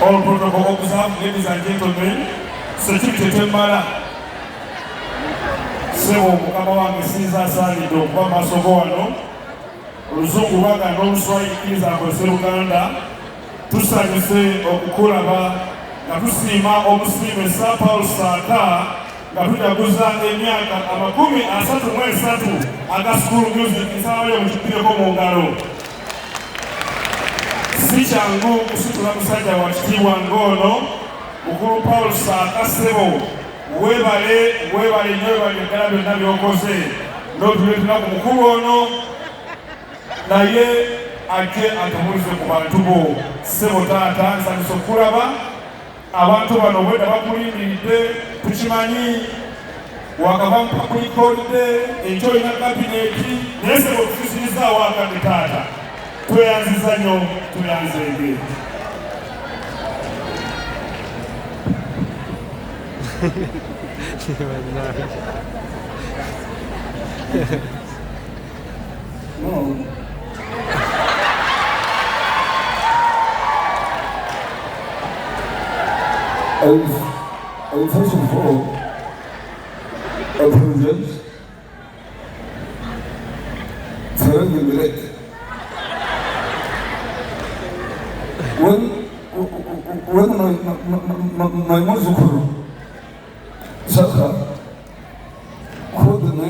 All protocol observed, ladies and gentlemen. Security Temala. Sebo mukama wange sinza asaanidde okuba masoko wano. Oluzungu baganda oluswayiriza akozesa Luganda. Tusanyuse okukulaba nga tusiima omusiime Sir Paul Sarter nga tujaguza emyaka 33 aga School Music nsalayo mukippireko mu ngalo. Si kyangu kusitula musajja wa kitiibwa ng'ono mukulu Paul Sarter Sebo weebale ddala byonna by'okoze n'otuleetera ku mukulu ono naye ajje atumulize ku bantu bo. Sebo taata nsanyusa okulaba abantu bano bwedda bakulindiridde tukimanyi wakava mpakulikolidde ekyo olina kabineeti naye Sebo tufusirizaawo akadde taata tweyanziza nnyo tuyanzenge. No. I first of all apologize for having late. When my mother Saka called me,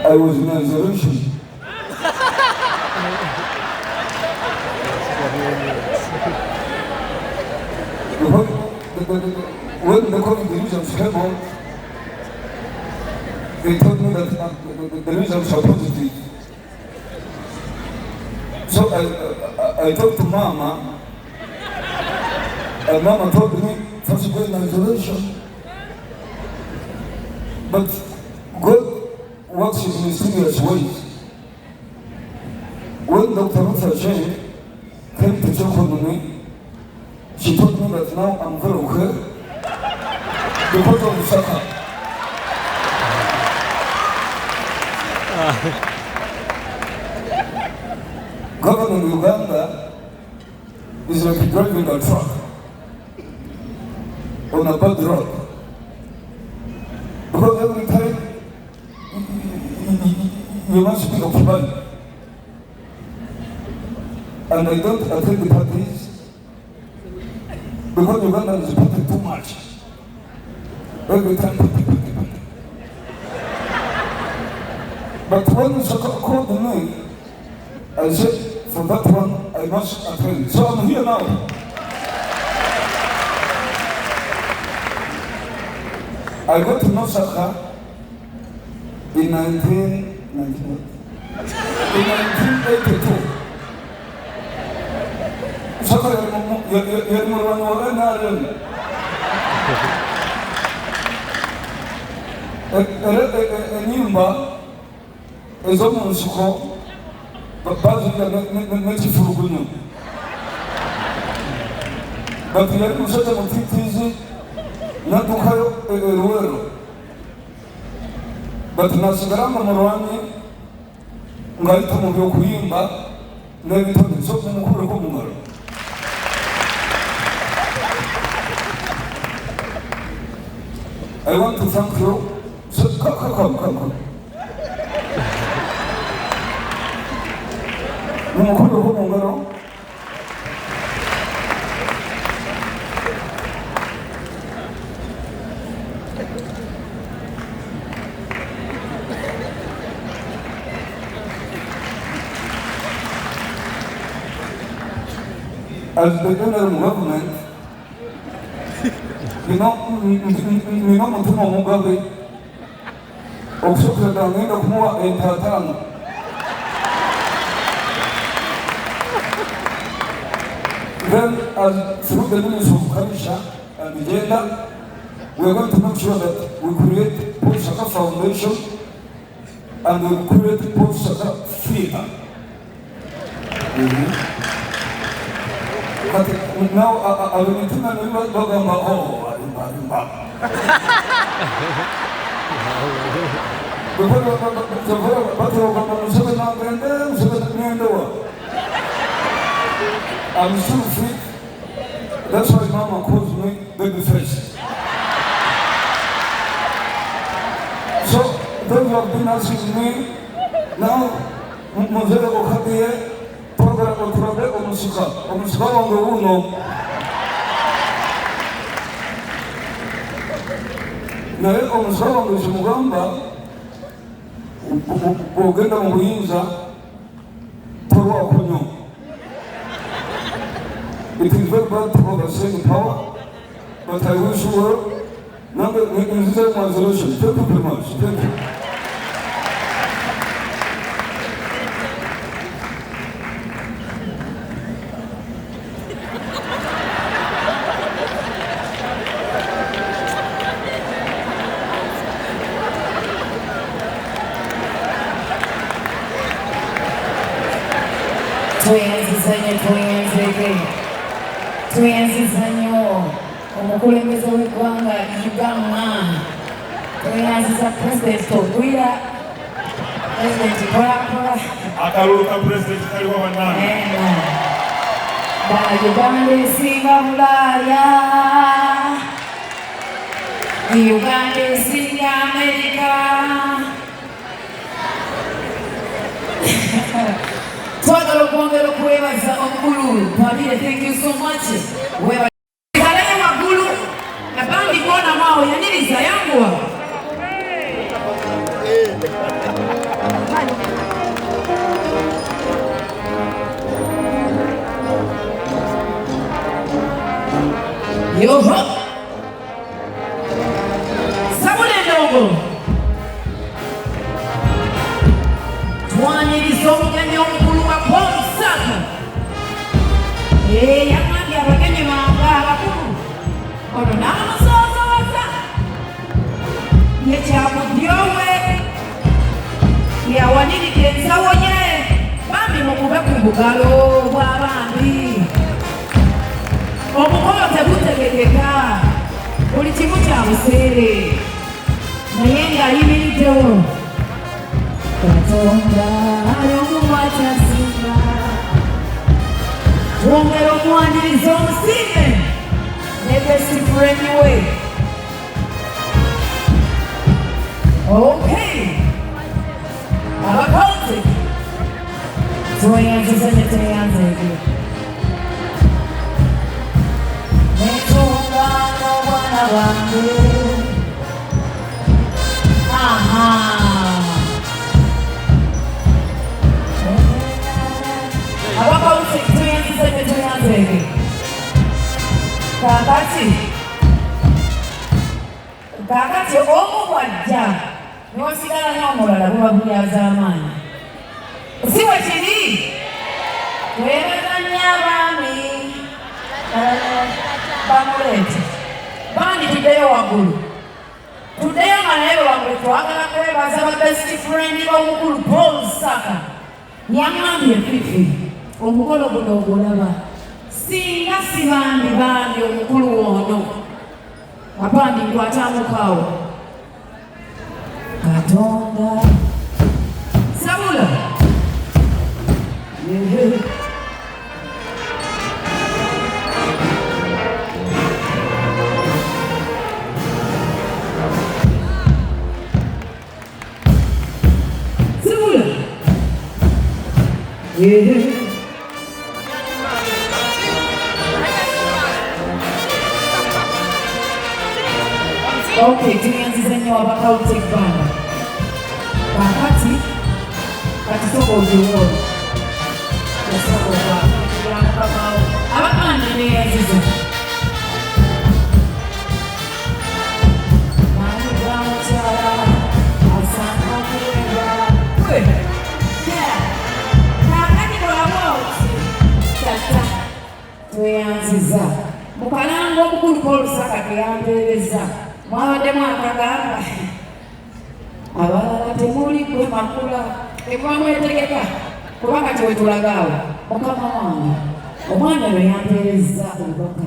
I was in isolation. When the COVID results came out, they told me that the results are positive. So I talked to Mama, and Mama told me first go in isolation. But God works in mysterious ways. When Dr. Ruth Jane came to check on me, she told me that now I'm very okay because of the Saka. Government of Uganda is like driving a truck on a bad road. Because every time you must speak of money. And I don't attend the parties because Uganda is putting too much. Every time, But when Saka called me, I said, for that one, I must attend. So I'm here now. I got to know Saka in 1982. Saka enyimba ez'omunsiko bazira n'ekifulugunyo bati yali musajja mutiitiizi n'addukayo eruwero bati nasigala nga mulwanyi ng'ayita mu by'okuyimba n'ebitone so mumukuleko mu ngalo. I want to thank you. So, come. umukuru wo mu ngoro as the general government, Mutumo Mugabe, also the name of Moa and Tatan. Then, as through the ministry of Karisha and the gender, we are going to make sure that we create Paul Shaka Foundation and we create Paul Shaka Theatre. But now I will tell you oh, I'm so fit. That's why Mama calls me baby face. So those who have been asking me now, Mozilla Okabe. Program omusika wange wuno naye omusika wange kimugamba bw'ogenda mu buyinza tolwako nnyo. It is very bad to oversee power, but I wish you well. Number in the resolution. Thank you very much. Thank you. Tweyanzizanyo omukulembeze w'eggwanga Uganda. Tweyanziza President Ogwira, President Kola akalulu ka President kaliwo bannange. Uganda esinga Bulaaya, Uganda esinga America. Twagala okwongera okwebaza omukulu Pamire, thank you so much. Kalaye waggulu nabandi kuona mao yaniriza yanguwa yoho sabule ndongo twaniriza omugenyi omukulu wa Paul Saka. Yamwambye abagenyi bange abakulu ono n'amusoosowaza yekyamudyowe yawaniridde ensawo ye bambi mukube ku bugalo bw'abambi. Omukolo tegutegekeka, buli kimu kya buseere, naye ng'ayimiriddewo Katonda ay'omukwatasimba. Twongera omwaniriza omusiime ne best friend we. Okay, abakonzi tweyanziza ne tweyanzege netunga n'obwana bwange. Abakonzi tweyanziza ne tweyanzege. Kakati omu bw'ajja n'osigala n'omulala buba bulyaza amaanyi. Si bwe kiri? Twebaza abaami bamuleete bandi tuddeyo waggulu, tuddeyo nga naye waggulu. Twagala kwebaza ba best friend b'omukulu Paul Saka. Yangambye Fifi, omukolo guno ogulaba singa si bandi omukulu ono apandi ngwatambukaawo. Katonda sabula sabula Okay, tuyanzize nnyo abakawutek banda kakati katisoko ojiwo kasoko okwamukamao abakanda neyanzize namugamukyala asangakuwera kakati kolaboti tata tweyanziza mukalango omukulu Paul Saka teyampeereza mwabaddemu akagamba abalala temuli gwe makula temwamwetegeka kubanga kyetulagaawo mukama wange omwana lwe yampeereza obubaka